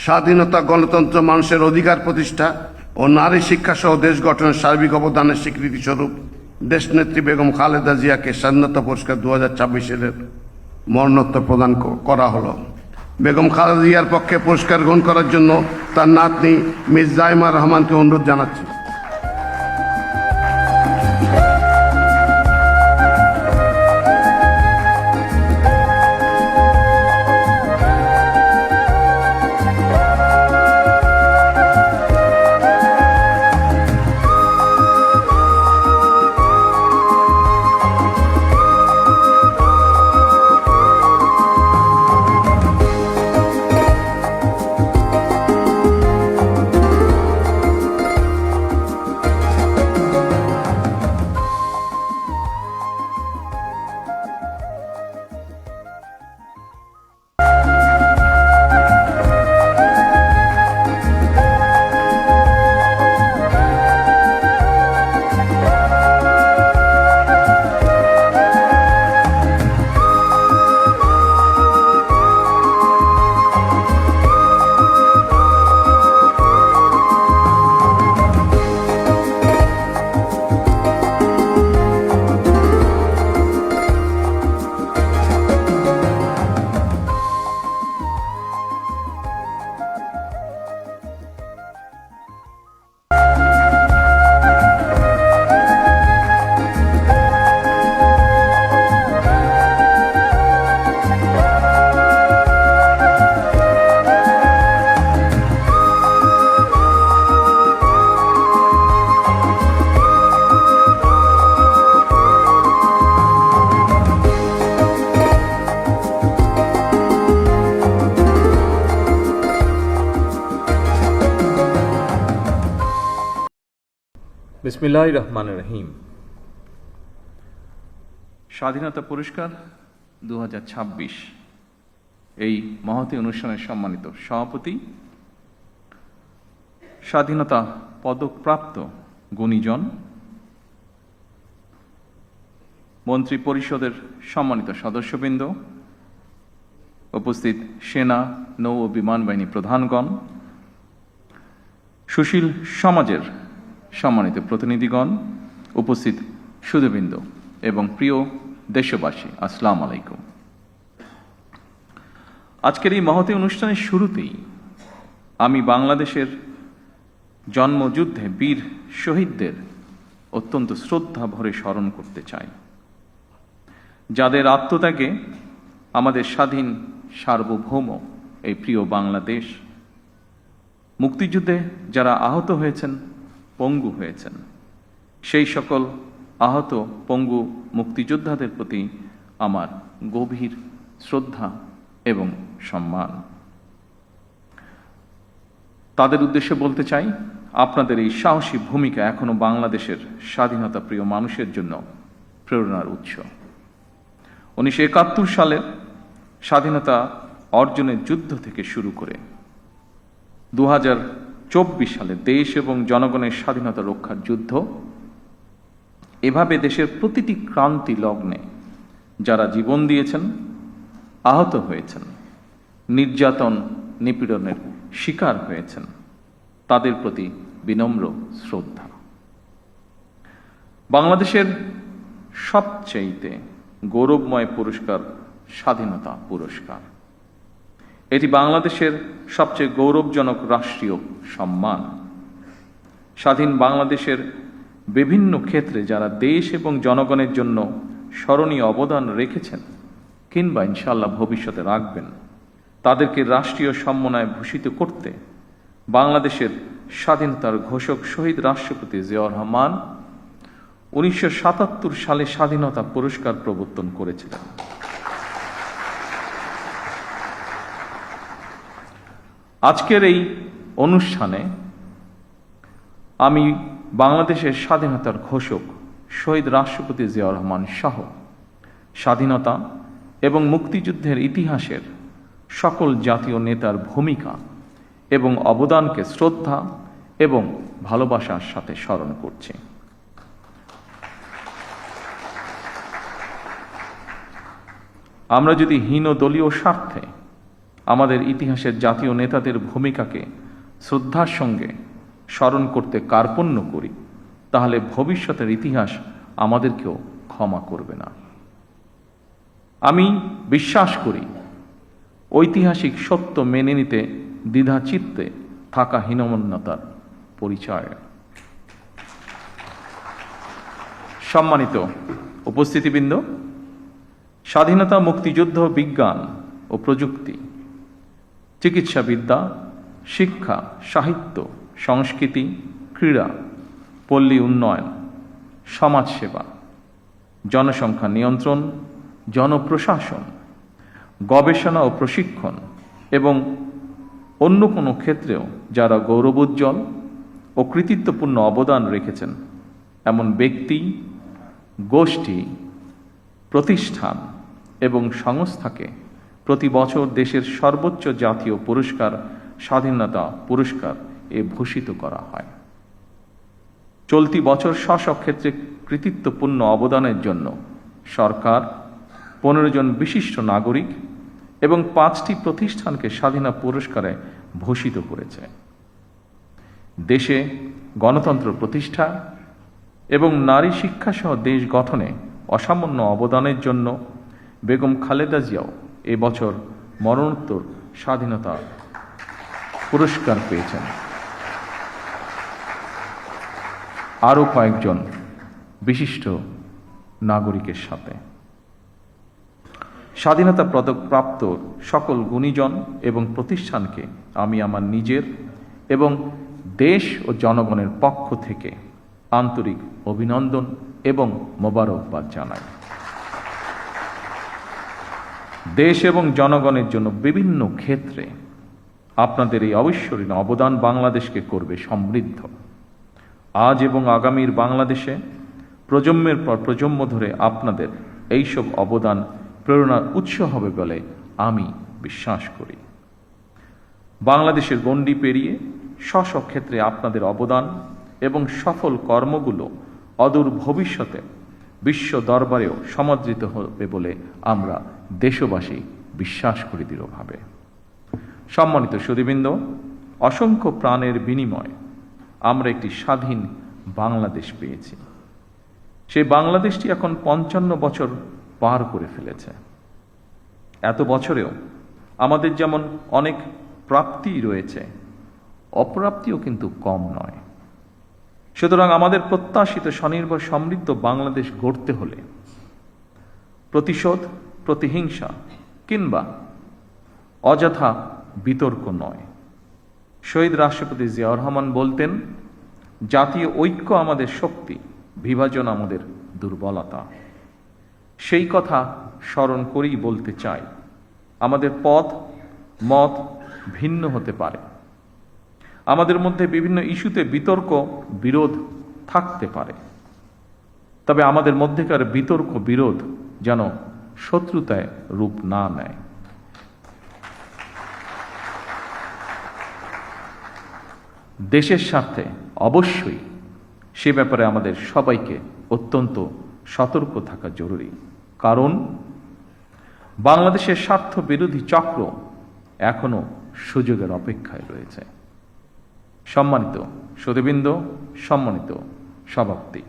স্বাধীনতা, গণতন্ত্র, মানুষের অধিকার প্রতিষ্ঠা ও নারী শিক্ষা সহ দেশ গঠনের সার্বিক অবদানের স্বীকৃতি স্বরূপ দেশনেত্রী বেগম খালেদা জিয়াকে স্বাধীনতা পুরস্কার 2026 মরণোত্তর প্রদান করা হলো। বেগম খালেদা জিয়ার পক্ষে পুরস্কার গ্রহণ করার জন্য তার নাতনি মিস জাইমা রহমানকে অনুরোধ জানাচ্ছি। বিসমিল্লাহির রহমানির রহিম। স্বাধীনতা পুরস্কার 2026 এই মহতী অনুষ্ঠানের সম্মানিত সভাপতি, স্বাধীনতা পদকপ্রাপ্ত গুণীজন, মন্ত্রী পরিষদের সম্মানিত সদস্যবৃন্দ, উপস্থিত সেনা, নৌ ও বিমান বাহিনী প্রধানগণ, সুশীল সমাজের সম্মানিত প্রতিনিধিগণ, উপস্থিত সুধীবৃন্দ এবং প্রিয় দেশবাসী, আসসালামু আলাইকুম। আজকের এই মহতী অনুষ্ঠানের শুরুতেই আমি বাংলাদেশের জন্মযুদ্ধে বীর শহীদদের অত্যন্ত শ্রদ্ধা ভরে স্মরণ করতে চাই, যাদের আত্মত্যাগে আমাদের স্বাধীন সার্বভৌম এই প্রিয় বাংলাদেশ, মুক্তিযুদ্ধে যারা আহত হয়েছেন, পঙ্গু হয়েছেন, সেই সকল আহত পঙ্গু মুক্তিযোদ্ধাদের প্রতি আমার গভীর শ্রদ্ধা এবং সম্মান। তাদের উদ্দেশ্যে বলতে চাই, আপনাদের এই সাহসী ভূমিকা এখনো বাংলাদেশের স্বাধীনতা প্রিয় মানুষের জন্য প্রেরণার উৎস। 1971 সালের স্বাধীনতা অর্জনের যুদ্ধ থেকে শুরু করে 2024 সালে দেশ এবং জনগণের স্বাধীনতা রক্ষার যুদ্ধ, এভাবে দেশের প্রতিটি ক্রান্তি লগ্নে যারা জীবন দিয়েছেন, আহত হয়েছেন, নির্যাতন নিপীড়নের শিকার হয়েছেন, তাদের প্রতি বিনম্র শ্রদ্ধা। বাংলাদেশের সবচেয়ে গৌরবময় পুরস্কার স্বাধীনতা পুরস্কার। এটি বাংলাদেশের সবচেয়ে গৌরবজনক রাষ্ট্রীয় সম্মান। স্বাধীন বাংলাদেশের বিভিন্ন ক্ষেত্রে যারা দেশ এবং জনগণের জন্য স্মরণীয় অবদান রেখেছেন কিংবা ইনশাআল্লাহ ভবিষ্যতে রাখবেন, তাদেরকে রাষ্ট্রীয় সম্মাননায় ভূষিত করতে বাংলাদেশের স্বাধীনতার ঘোষক শহীদ রাষ্ট্রপতি জিয়াউর রহমান 1977 সালে স্বাধীনতা পুরস্কার প্রবর্তন করেছিলেন। আজকের এই অনুষ্ঠানে আমি বাংলাদেশের স্বাধীনতার ঘোষক শহীদ রাষ্ট্রপতি জিয়াউর রহমান সহ স্বাধীনতা এবং মুক্তিযুদ্ধের ইতিহাসের সকল জাতীয় নেতার ভূমিকা এবং অবদানকে শ্রদ্ধা এবং ভালোবাসার সাথে স্মরণ করছি। আমরা যদি হীন দলীয় স্বার্থে আমাদের ইতিহাসের জাতীয় নেতাদের ভূমিকাকে শ্রদ্ধার সঙ্গে স্মরণ করতে কার্পণ্য করি, তাহলে ভবিষ্যতের ইতিহাস আমাদেরকেও ক্ষমা করবে না। আমি বিশ্বাস করি ঐতিহাসিক সত্য মেনে নিতে দ্বিধাচিত্তে থাকা হীনমন্যতার পরিচয়। সম্মানিত উপস্থিতিবৃন্দ, স্বাধীনতা, মুক্তিযুদ্ধ, বিজ্ঞান ও প্রযুক্তি, চিকিৎসাবিদ্যা, শিক্ষা, সাহিত্য, সংস্কৃতি, ক্রীড়া, পল্লী উন্নয়ন, সমাজসেবা, জনসংখ্যা নিয়ন্ত্রণ, জনপ্রশাসন, গবেষণা ও প্রশিক্ষণ এবং অন্য কোনো ক্ষেত্রেও যারা গৌরবোজ্জ্বল ও কৃতিত্বপূর্ণ অবদান রেখেছেন এমন ব্যক্তি, গোষ্ঠী, প্রতিষ্ঠান এবং সংস্থাকে প্রতি বছর দেশের সর্বোচ্চ জাতীয় পুরস্কার স্বাধীনতা পুরস্কার ভূষিত করা হয়। চলতি বছর স্ব ক্ষেত্রে কৃতিত্বপূর্ণ অবদানের জন্য সরকার 15 জন বিশিষ্ট নাগরিক এবং 5টি প্রতিষ্ঠানকে স্বাধীনতা পুরস্কারে ভূষিত করেছে। দেশে গণতন্ত্র প্রতিষ্ঠা এবং নারী শিক্ষাসহ দেশ গঠনে অসামান্য অবদানের জন্য বেগম খালেদা জিয়াও এবছর মরণোত্তর স্বাধীনতা পুরস্কার পেয়েছেন। আরও কয়েকজন বিশিষ্ট নাগরিকের সাথে স্বাধীনতা পদক প্রাপ্ত সকল গুণীজন এবং প্রতিষ্ঠানকে আমি আমার নিজের এবং দেশ ও জনগণের পক্ষ থেকে আন্তরিক অভিনন্দন এবং মোবারকবাদ জানাই। দেশ এবং জনগণের জন্য বিভিন্ন ক্ষেত্রে আপনাদের এই অবিস্মরণীয় অবদান বাংলাদেশকে করবে সমৃদ্ধ। আজ এবং আগামীর বাংলাদেশে প্রজন্মের পর প্রজন্ম ধরে আপনাদের এইসব অবদান প্রেরণার উৎস হবে বলে আমি বিশ্বাস করি। বাংলাদেশের গণ্ডি পেরিয়ে স্ব ক্ষেত্রে আপনাদের অবদান এবং সফল কর্মগুলো অদূর ভবিষ্যতে বিশ্ব দরবারেও সমাদৃত হবে বলে আমরা দেশবাসী বিশ্বাস করি দৃঢ়ভাবে। সম্মানিত সুধীবৃন্দ, অসংখ্য প্রাণের বিনিময়ে আমরা একটি স্বাধীন বাংলাদেশ পেয়েছি। সেই বাংলাদেশটি এখন 55 বছর পার করে ফেলেছে। এত বছরেও আমাদের যেমন অনেক প্রাপ্তি রয়েছে, অপ্রাপ্তিও কিন্তু কম নয়। সুতরাং আমাদের প্রত্যাশিত স্বনির্ভর সমৃদ্ধ বাংলাদেশ গড়তে হলে প্রতিশোধ, প্রতিহিংসা কিংবা অযথা বিতর্ক নয়। শহীদ রাষ্ট্রপতি জিয়াউর রহমান বলতেন, জাতীয় ঐক্য আমাদের শক্তি, বিভাজন আমাদের দুর্বলতা। সেই কথা স্মরণ করেই বলতে চাই, আমাদের পথ মত ভিন্ন হতে পারে, আমাদের মধ্যে বিভিন্ন ইস্যুতে বিতর্ক বিরোধ থাকতে পারে, তবে আমাদের মধ্যেকার বিতর্ক বিরোধ যেন শত্রুতায় রূপ না নেয়। দেশের স্বার্থে অবশ্যই সে ব্যাপারে আমাদের সবাইকে অত্যন্ত সতর্ক থাকা জরুরি, কারণ বাংলাদেশের স্বার্থ বিরোধী চক্র এখনো সুযোগের অপেক্ষায় রয়েছে। সম্মানিত সুধীবৃন্দ, সম্মানিত সভাপতি,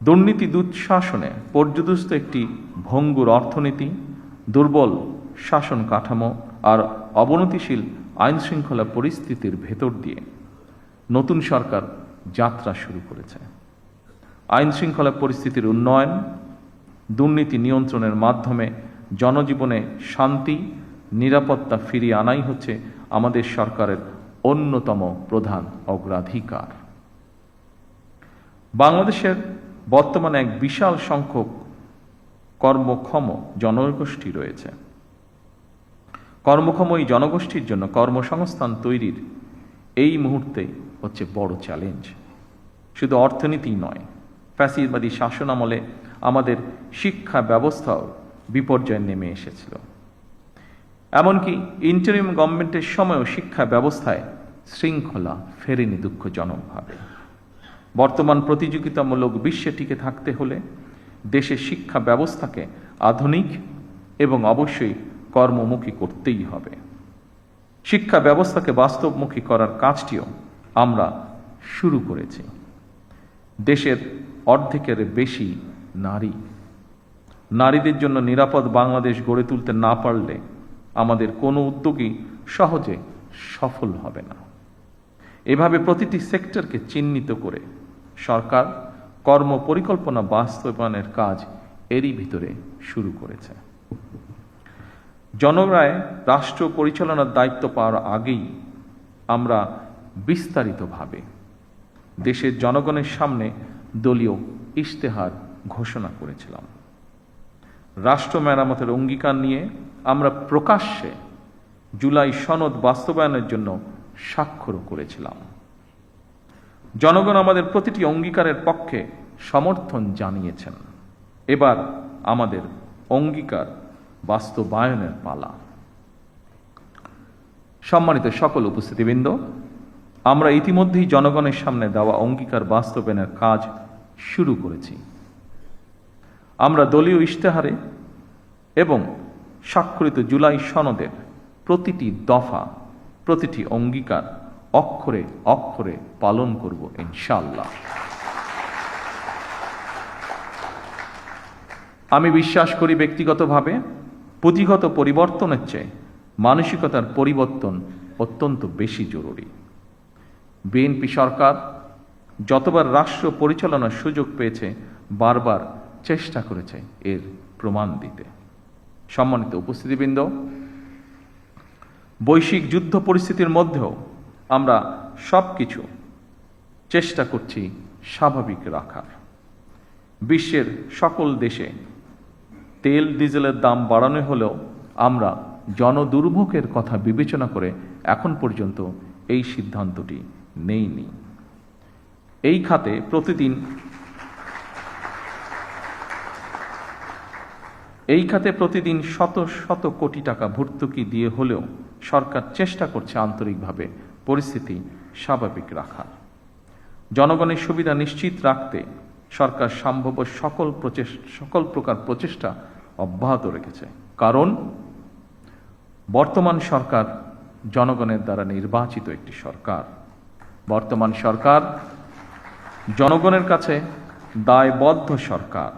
দুর্নীতি দুঃশাসনে পর্যদস্ত একটি ভঙ্গুর অর্থনীতি, দুর্বল শাসন কাঠামো আর অবনতিশীল আইন শৃঙ্খলা পরিস্থিতির ভেতর দিয়ে নতুন সরকার যাত্রা শুরু করেছে। আইন শৃঙ্খলা পরিস্থিতির উন্নয়ন, দুর্নীতি নিয়ন্ত্রণের মাধ্যমে জনজীবনে শান্তি, নিরাপত্তা ফিরিয়ে আনাই হচ্ছে আমাদের সরকারের অন্যতম প্রধান অগ্রাধিকার। বাংলাদেশের বর্তমানে এক বিশাল সংখ্যক কর্মক্ষম জনগোষ্ঠী রয়েছে। কর্মক্ষম এই জনগোষ্ঠীর জন্য কর্মসংস্থান তৈরির এই মুহূর্তে হচ্ছে বড় চ্যালেঞ্জ। শুধু অর্থনীতি নয়, ফ্যাসিবাদী শাসন আমলে আমাদের শিক্ষা ব্যবস্থাও বিপর্যয়ে নেমে এসেছিল। এমনকি ইন্টারিম গভর্নমেন্টের সময়ও শিক্ষা ব্যবস্থায় শৃঙ্খলা ফেরেনি দুঃখজনকভাবে। বর্তমান প্রতিযোগিতামূলক বিশ্বে টিকে থাকতে হলে দেশের শিক্ষা ব্যবস্থাকে আধুনিক এবং অবশ্যই কর্মমুখী করতেই হবে। শিক্ষা ব্যবস্থাকে বাস্তবমুখী করার কাজটিও আমরা শুরু করেছি। দেশের অর্ধেকের বেশি নারী। নারীদের জন্য নিরাপদ বাংলাদেশ গড়ে তুলতে না পারলে আমাদের কোনো উদ্যোগই সহজে সফল হবে না। এভাবে প্রতিটি সেক্টরকে চিহ্নিত করে সরকার কর্ম পরিকল্পনা বাস্তবায়নের কাজ এরই ভিতরে শুরু করেছে। জনগণের রাষ্ট্র পরিচালনার দায়িত্ব পাওয়ার আগেই আমরা বিস্তারিতভাবে দেশের জনগণের সামনে দলীয় ইশতেহার ঘোষণা করেছিলাম। রাষ্ট্র মেরামতের অঙ্গীকার নিয়ে আমরা প্রকাশ্যে জুলাই সনদ বাস্তবায়নের জন্য স্বাক্ষর করেছিলাম। জনগণ আমাদের প্রতিটি অঙ্গীকারের পক্ষে সমর্থন জানিয়েছেন। এবার আমাদের অঙ্গীকার বাস্তবায়নের পালা। সম্মানিত সকল উপস্থিতিবৃন্দ, আমরা ইতিমধ্যেই জনগণের সামনে দেওয়া অঙ্গীকার বাস্তবায়নের কাজ শুরু করেছি। আমরা দলীয় ইশতেহারে এবং স্বাক্ষরিত জুলাই সনদের প্রতিটি দফা, প্রতিটি অঙ্গীকার অক্ষরে অক্ষরে পালন করব ইনশাআল্লাহ। আমি বিশ্বাস করি ব্যক্তিগতভাবে পুঁথিগত পরিবর্তনের চেয়ে মানসিকতার পরিবর্তন অত্যন্ত বেশি জরুরি। বিএনপি সরকার যতবার রাষ্ট্র পরিচালনার সুযোগ পেয়েছে বারবার চেষ্টা করেছে এর প্রমাণ দিতে। সম্মানিত উপস্থিতিবৃন্দ, বৈশ্বিক যুদ্ধ পরিস্থিতির মধ্যেও আমরা সবকিছু চেষ্টা করছি স্বাভাবিক রাখার। বিশ্বের সকল দেশে তেল ডিজেলের দাম বাড়ানো হলেও আমরা জনদুর্ভোগের কথা বিবেচনা করে এখন পর্যন্ত এই সিদ্ধান্তটি নেইনি। এই খাতে প্রতিদিন শত শত কোটি টাকা ভর্তুকি দিয়ে হলেও সরকার চেষ্টা করছে আন্তরিকভাবে পরিস্থিতি স্বাভাবিক রাখার। জনগণের সুবিধা নিশ্চিত রাখতে সরকার সম্ভাব্য সকল প্রকার প্রচেষ্টা অব্যাহত রেখেছে। কারণ বর্তমান সরকার জনগণের দ্বারা নির্বাচিত একটি সরকার। বর্তমান সরকার জনগণের কাছে দায়বদ্ধ সরকার।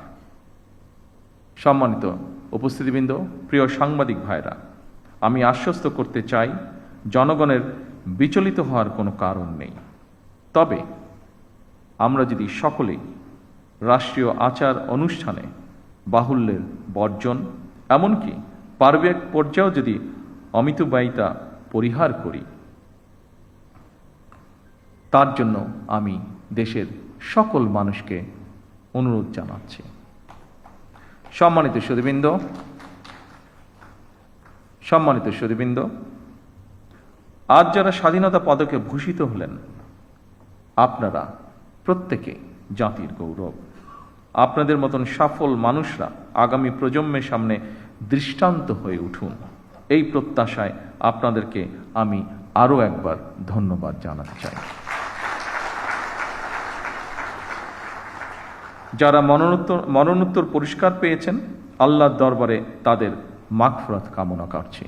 সম্মানিত উপস্থিতিবৃন্দ, প্রিয় সাংবাদিক ভাইরা, আমি আশ্বস্ত করতে চাই জনগণের বিচলিত হওয়ার কোনো কারণ নেই। তবে আমরা যদি সকলেই রাষ্ট্রীয় আচার অনুষ্ঠানে বাহুল্যের বর্জন, এমনকি পারিবারিক পর্যায়েও যদি অমিতব্যয়িতা পরিহার করি, তার জন্য আমি দেশের সকল মানুষকে অনুরোধ জানাচ্ছি। সম্মানিত সুধীবৃন্দ, আজ যারা স্বাধীনতা পদকে ভূষিত হলেন, আপনারা প্রত্যেকে জাতির গৌরব। আপনাদের মতন সফল মানুষরা আগামী প্রজন্মের সামনে দৃষ্টান্ত হয়ে উঠুন। এই প্রত্যাশায় আপনাদেরকে আমি আরও একবার ধন্যবাদ জানাতে চাই। যারা মরণোত্তর পুরস্কার পেয়েছেন, আল্লাহর দরবারে তাদের মাগফিরাত কামনা করছি।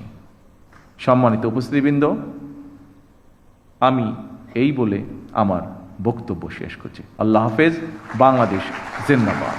সম্মানিত উপস্থিতিবৃন্দ, আমি এই বলে আমার বক্তব্য শেষ করছি। আল্লাহ হাফেজ। বাংলাদেশ জিন্দাবাদ।